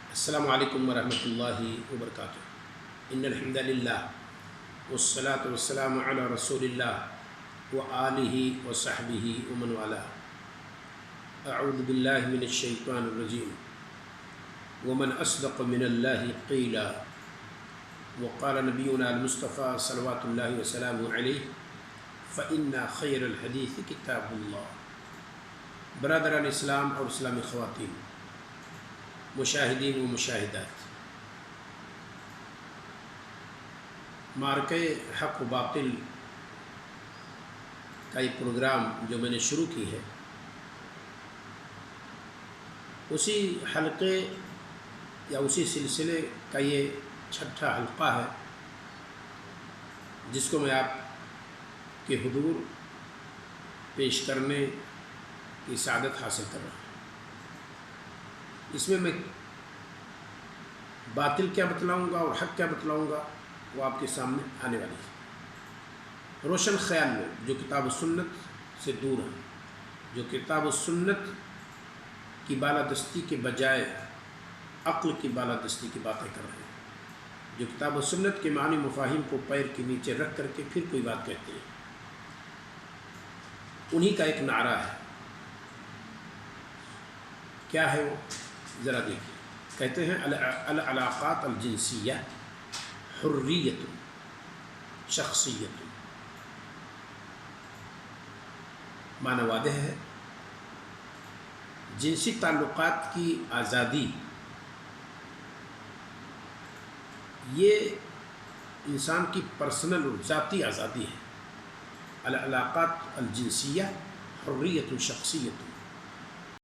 السلام علیکم ورحمۃ اللہ وبرکاتہ۔ ان الحمد للہ والصلاة والسلام علی رسول اللہ وآلہ وصحبہ ومن والاه۔ اعوذ باللہ من الشیطان الرجیم۔ ومن اصدق من اللہ قیلا، وقال نبینا المصطفیٰ صلوات اللہ وسلامہ علیہ فإن خیر الحدیث کتاب اللہ۔ برادران اسلام اور اسلامی خواتین، مشاہدین و مشاہدات، معرکہ حق و باطل کا ایک پروگرام جو میں نے شروع کی ہے، اسی حلقے یا اسی سلسلے کا یہ چھٹا حلقہ ہے جس کو میں آپ کے حضور پیش کرنے کی سعادت حاصل کر رہا ہوں۔ اس میں باطل کیا بتلاؤں گا اور حق کیا بتلاؤں گا وہ آپ کے سامنے آنے والی ہے۔ روشن خیال لوگ جو کتاب و سنت سے دور ہیں، جو کتاب و سنت کی بالادستی کے بجائے عقل کی بالادستی کی باتیں کر رہے ہیں، جو کتاب و سنت کے معنی مفاہیم کو پیر کے نیچے رکھ کر کے پھر کوئی بات کہتے ہیں، انہی کا ایک نعرہ ہے۔ کیا ہے وہ؟ ذرا دیکھیں۔ کہتے ہیں العلاقات الجنسیہ حریت شخصیت۔ معنی واضح ہے، جنسی تعلقات کی آزادی یہ انسان کی پرسنل اور ذاتی آزادی ہے۔ العلاقات الجنسیہ حریت شخصیت۔